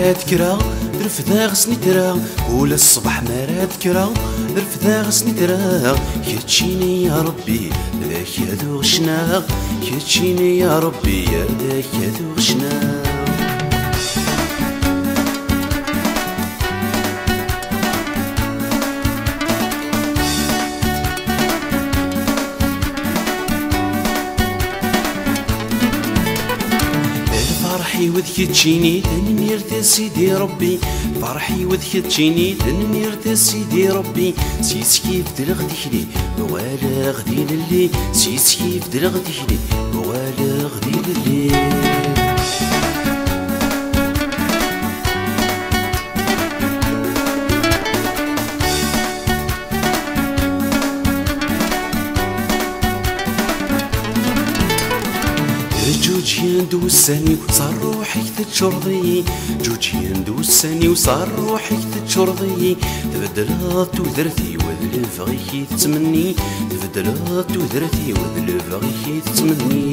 مرات كرا رفدا غسني ترا ولا الصبح مرات كرا رفدا غسني ترا كتشيني يا ربي ذاك يدو غشنا كتشيني يا ربي ذاك يدو غشنا فرحي وذك تجيني تنمير سيدي ربي فرحي وذك تجيني تنمير سيدي ربي سيسكي بدل غديلي ولا غدي للي سيسكي بدل غديلي ولا غدي للي جوج يندوسني وصار روحي تتشرضي جوج يندوسني وصار روحي تتشرضي تبدلات وذرتي وذل فغيكي تتمني تبدلات وذرتي وذل فغيكي تتمني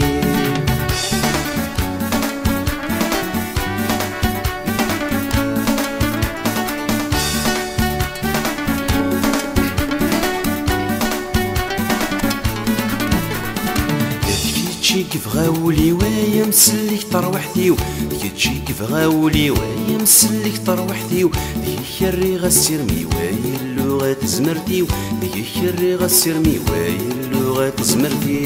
كيف غاولي ويا مسلك طروحتي كيتشي كيف غاولي ويا مسلك طروحتي ديك الري غسرمي ويا اللغة زمرتي ديك الري غسرمي ويا اللغة زمرتي